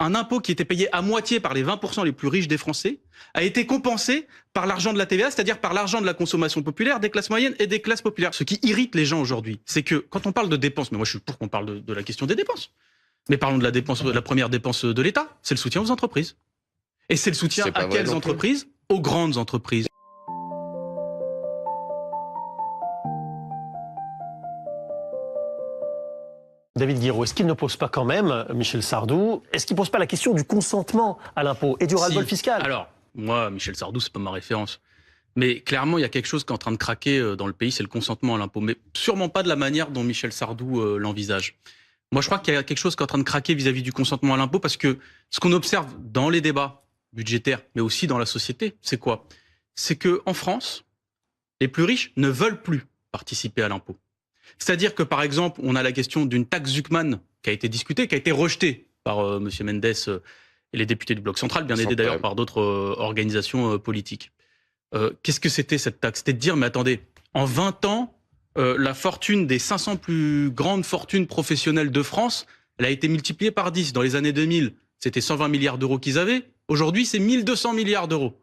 un impôt qui était payé à moitié par les 20% les plus riches des Français a été compensé par l'argent de la TVA, c'est-à-dire par l'argent de la consommation populaire, des classes moyennes et des classes populaires. Ce qui irrite les gens aujourd'hui, c'est que quand on parle de dépenses, mais moi je suis pour qu'on parle de la question des dépenses, mais parlons de la dépense, de la première dépense de l'État, c'est le soutien aux entreprises. Et c'est le soutien à quelles entreprises? Aux grandes entreprises. David Guiraud, est-ce qu'il ne pose pas quand même, Michel Sardou, est-ce qu'il ne pose pas la question du consentement à l'impôt et du ras-le-bol fiscal? Alors, moi, Michel Sardou, c'est pas ma référence. Mais clairement, il y a quelque chose qui est en train de craquer dans le pays, c'est le consentement à l'impôt. Mais sûrement pas de la manière dont Michel Sardou l'envisage. Moi, je crois qu'il y a quelque chose qui est en train de craquer vis-à-vis du consentement à l'impôt, parce que ce qu'on observe dans les débats budgétaires, mais aussi dans la société, c'est quoi? C'est qu'en France, les plus riches ne veulent plus participer à l'impôt. C'est-à-dire que, par exemple, on a la question d'une taxe Zuckman qui a été discutée, qui a été rejetée par M. Mendes et les députés du Bloc central, bien aidés d'ailleurs par d'autres organisations politiques. Qu'est-ce que c'était cette taxe? C'était de dire, mais attendez, en 20 ans, la fortune des 500 plus grandes fortunes professionnelles de France, elle a été multipliée par 10. Dans les années 2000, c'était 120 milliards d'euros qu'ils avaient. Aujourd'hui, c'est 1200 milliards d'euros.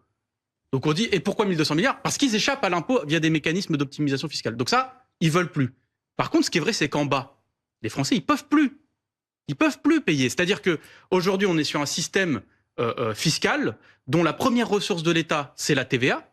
Donc on dit, et pourquoi 1200 milliards? Parce qu'ils échappent à l'impôt via des mécanismes d'optimisation fiscale. Donc ça, ils veulent plus. Par contre, ce qui est vrai, c'est qu'en bas, les Français, ils peuvent plus. Ils peuvent plus payer. C'est-à-dire que aujourd'hui, on est sur un système fiscal dont la première ressource de l'État, c'est la TVA.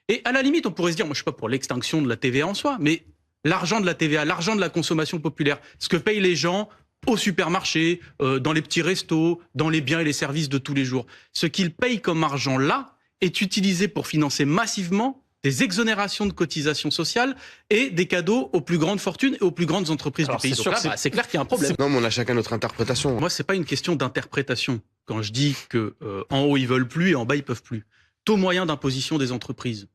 Et à la limite, on pourrait se dire, moi, je suis pas pour l'extinction de la TVA en soi, mais l'argent de la TVA, l'argent de la consommation populaire, ce que payent les gens au supermarché, dans les petits restos, dans les biens et les services de tous les jours, ce qu'ils payent comme argent là est utilisé pour financer massivement des exonérations de cotisations sociales et des cadeaux aux plus grandes fortunes et aux plus grandes entreprises du pays. Donc là, c'est clair qu'il y a un problème. Non, mais on a chacun notre interprétation. Moi, c'est pas une question d'interprétation. Quand je dis que en haut ils veulent plus et en bas ils peuvent plus. Taux moyen d'imposition des entreprises.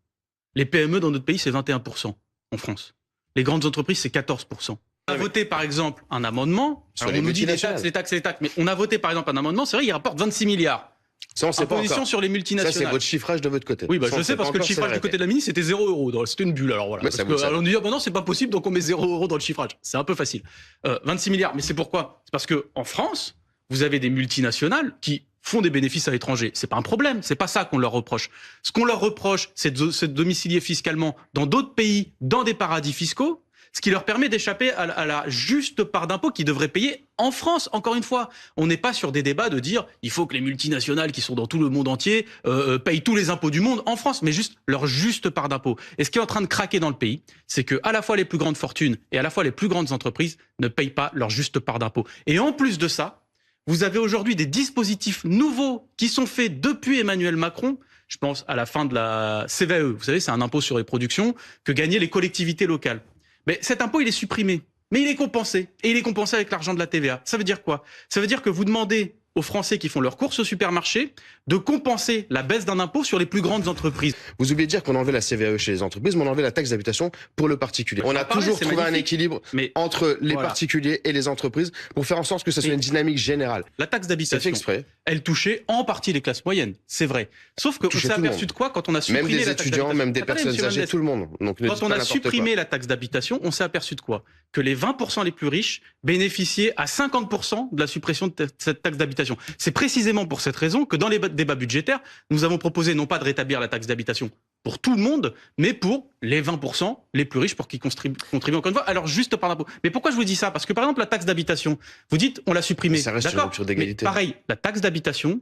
Les PME dans notre pays, c'est 21% en France. Les grandes entreprises, c'est 14%. On a voté par exemple un amendement. Sur Alors, on nous dit les taxes, mais on a voté par exemple un amendement. C'est vrai, il rapporte 26 milliards. Ça, on sait pas encore. Sur les multinationales. Ça, c'est votre chiffrage de votre côté. Oui, bah, je sais parce que le chiffrage du côté de la ministre, c'était 0 €. C'était une bulle, alors voilà. Parce que, alors on nous dit, ah, bah non, c'est pas possible, donc on met 0 € dans le chiffrage. C'est un peu facile. 26 milliards. Mais c'est pourquoi? C'est parce que, en France, vous avez des multinationales qui font des bénéfices à l'étranger. C'est pas un problème. C'est pas ça qu'on leur reproche. Ce qu'on leur reproche, c'est de domicilier fiscalement dans d'autres pays, dans des paradis fiscaux, ce qui leur permet d'échapper à la juste part d'impôt qu'ils devraient payer en France. Encore une fois, on n'est pas sur des débats de dire il faut que les multinationales qui sont dans tout le monde entier payent tous les impôts du monde en France, mais juste leur juste part d'impôt. Et ce qui est en train de craquer dans le pays, c'est que à la fois les plus grandes fortunes et à la fois les plus grandes entreprises ne payent pas leur juste part d'impôt. Et en plus de ça, vous avez aujourd'hui des dispositifs nouveaux qui sont faits depuis Emmanuel Macron. Je pense à la fin de la CVAE. Vous savez, c'est un impôt sur les productions que gagnaient les collectivités locales. Mais cet impôt, il est supprimé. Mais il est compensé. Et il est compensé avec l'argent de la TVA. Ça veut dire quoi? Ça veut dire que vous demandez aux Français qui font leurs courses au supermarché de compenser la baisse d'un impôt sur les plus grandes entreprises. Vous oubliez de dire qu'on enlevait la CVAE chez les entreprises, mais on enlevait la taxe d'habitation pour le particulier. On a toujours trouvé un équilibre entre les particuliers et les entreprises pour faire en sorte que ça soit une dynamique générale. La taxe d'habitation, elle touchait en partie les classes moyennes, c'est vrai. Sauf qu'on s'est aperçu de quoi quand on a supprimé la taxe d'habitation? Même des étudiants, même des personnes âgées, tout le monde. Donc, quand on a supprimé la taxe d'habitation, on s'est aperçu de quoi? Que les 20% les plus riches bénéficiaient à 50% de la suppression de cette taxe d'habitation. C'est précisément pour cette raison que dans les débats budgétaires, nous avons proposé non pas de rétablir la taxe d'habitation pour tout le monde, mais pour les 20% les plus riches pour qu'ils contribuent encore une fois. Alors juste par l'impôt. Mais pourquoi je vous dis ça? Parce que par exemple la taxe d'habitation, vous dites on l'a supprimée. Ça reste une rupture d'égalité. Pareil, la taxe d'habitation,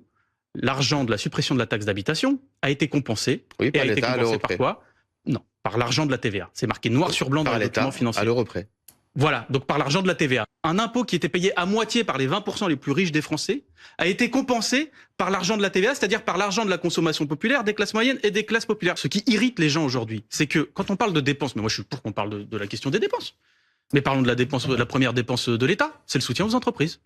l'argent de la suppression de la taxe d'habitation a été compensé. Oui, par l'État à l'euro près. Par quoi? Non, par l'argent de la TVA. C'est marqué noir sur blanc dans les documents financiers. À l'euro près. Voilà, donc par l'argent de la TVA. Un impôt qui était payé à moitié par les 20% les plus riches des Français a été compensé par l'argent de la TVA, c'est-à-dire par l'argent de la consommation populaire, des classes moyennes et des classes populaires. Ce qui irrite les gens aujourd'hui, c'est que quand on parle de dépenses, mais moi je suis pour qu'on parle de la question des dépenses, mais parlons de la dépense, de la première dépense de l'État, c'est le soutien aux entreprises.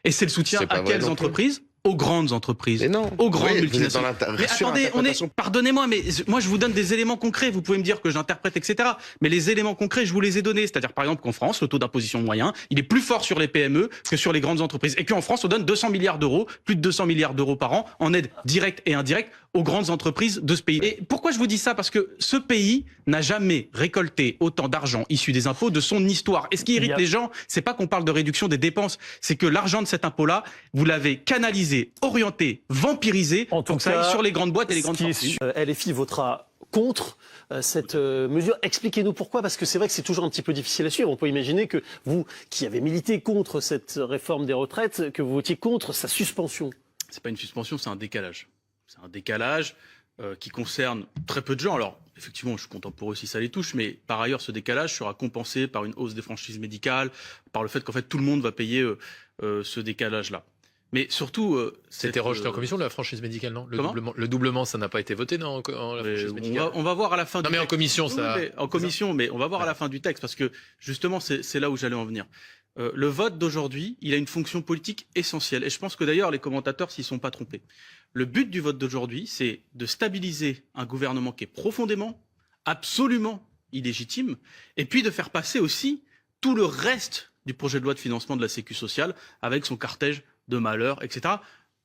Et c'est le soutien à quelles entreprises? Aux grandes entreprises, aux grandes multinationales. Mais attendez, pardonnez-moi, mais moi je vous donne des éléments concrets. Vous pouvez me dire que j'interprète, etc. Mais les éléments concrets, je vous les ai donnés. C'est-à-dire par exemple qu'en France, le taux d'imposition moyen, il est plus fort sur les PME que sur les grandes entreprises. Et qu'en France, on donne 200 milliards d'euros, plus de 200 milliards d'euros par an en aide directe et indirecte aux grandes entreprises de ce pays. Et pourquoi je vous dis ça? Parce que ce pays n'a jamais récolté autant d'argent issu des impôts de son histoire. Et ce qui irrite les gens, c'est pas qu'on parle de réduction des dépenses, c'est que l'argent de cet impôt-là, vous l'avez canalisé, orienté, vampirisé, en tout pour que ça aille sur les grandes boîtes et les grandes fortunes. LFI votera contre cette mesure. Expliquez-nous pourquoi, parce que c'est vrai que c'est toujours un petit peu difficile à suivre. On peut imaginer que vous, qui avez milité contre cette réforme des retraites, que vous votiez contre sa suspension. C'est pas une suspension, c'est un décalage. C'est un décalage qui concerne très peu de gens. Alors, effectivement, je suis content pour eux si ça les touche, mais par ailleurs, ce décalage sera compensé par une hausse des franchises médicales, par le fait qu'en fait tout le monde va payer ce décalage-là. Mais surtout, c'était rejeté en commission la franchise médicale, non? Le doublement, ça n'a pas été voté, non, la franchise médicale. On va voir à la fin. Non, mais en commission, ça. En commission, mais on va voir à la fin du texte, parce que justement, c'est là où j'allais en venir. Le vote d'aujourd'hui, il a une fonction politique essentielle, et je pense que d'ailleurs les commentateurs s'y sont pas trompés. Le but du vote d'aujourd'hui, c'est de stabiliser un gouvernement qui est profondément, absolument illégitime, et puis de faire passer aussi tout le reste du projet de loi de financement de la Sécu sociale avec son cortège de malheur, etc.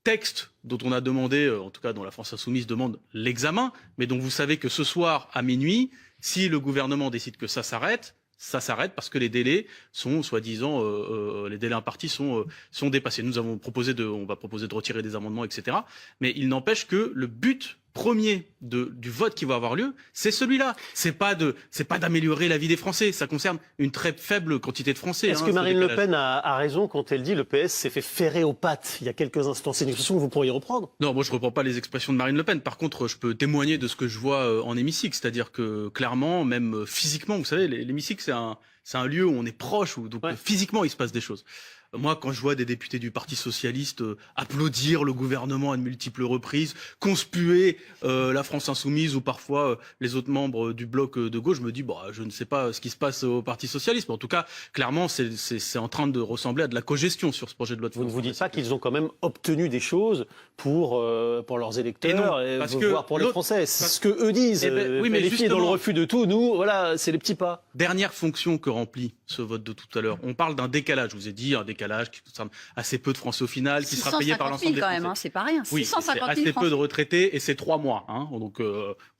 Texte dont on a demandé, en tout cas dont la France Insoumise demande l'examen, mais dont vous savez que ce soir à minuit, si le gouvernement décide que ça s'arrête parce que les délais sont, soi-disant, les délais impartis sont dépassés. Nous avons proposé on va proposer de retirer des amendements, etc. Mais il n'empêche que le but premier du vote qui va avoir lieu, c'est celui-là. C'est pas d'améliorer la vie des Français. Ça concerne une très faible quantité de Français. Est-ce que Marine Le Pen a raison quand elle dit le PS s'est fait ferrer aux pattes il y a quelques instants? C'est une expression que vous pourriez reprendre? Non, moi je reprends pas les expressions de Marine Le Pen. Par contre, je peux témoigner de ce que je vois en hémicycle. C'est-à-dire que clairement, même physiquement, vous savez, l'hémicycle c'est un lieu où on est proche, où donc physiquement il se passe des choses. Moi, quand je vois des députés du Parti socialiste applaudir le gouvernement à de multiples reprises, conspuer la France insoumise ou parfois les autres membres du bloc de gauche, je me dis, je ne sais pas ce qui se passe au Parti socialiste, mais en tout cas, clairement, c'est en train de ressembler à de la cogestion sur ce projet de loi de financement. Vous ne vous dites pas qu'ils ont quand même obtenu des choses pour leurs électeurs, voire pour les Français? C'est ce que eux disent. Oui, mais justement, dans le refus de tout, nous, voilà, c'est les petits pas. Dernière fonction que remplit ce vote de tout à l'heure. On parle d'un décalage. Je vous ai dit, un décalage qui concerne assez peu de Français au final, qui sera payé par l'ensemble des Français. Quand même, c'est pas rien. Oui, 650 000 assez peu de retraités et c'est 3 mois. Donc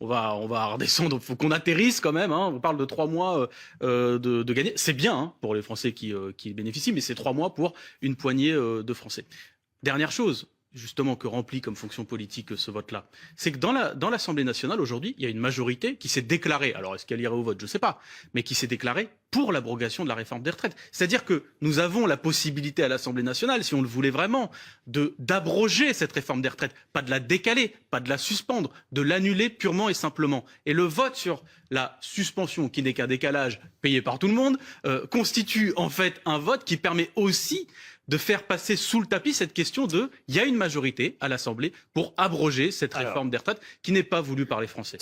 on va redescendre. Il faut qu'on atterrisse quand même. On parle de 3 mois de gagner. C'est bien pour les Français qui bénéficient, mais c'est 3 mois pour une poignée de Français. Dernière chose, justement, que remplit comme fonction politique ce vote-là, c'est que dans l'Assemblée nationale, aujourd'hui, il y a une majorité qui s'est déclarée, alors est-ce qu'elle irait au vote, je ne sais pas, mais qui s'est déclarée pour l'abrogation de la réforme des retraites. C'est-à-dire que nous avons la possibilité à l'Assemblée nationale, si on le voulait vraiment, d'abroger cette réforme des retraites, pas de la décaler, pas de la suspendre, de l'annuler purement et simplement. Et le vote sur la suspension, qui n'est qu'un décalage payé par tout le monde, constitue en fait un vote qui permet aussi de faire passer sous le tapis cette question il y a une majorité à l'Assemblée pour abroger cette réforme des retraites qui n'est pas voulue par les Français.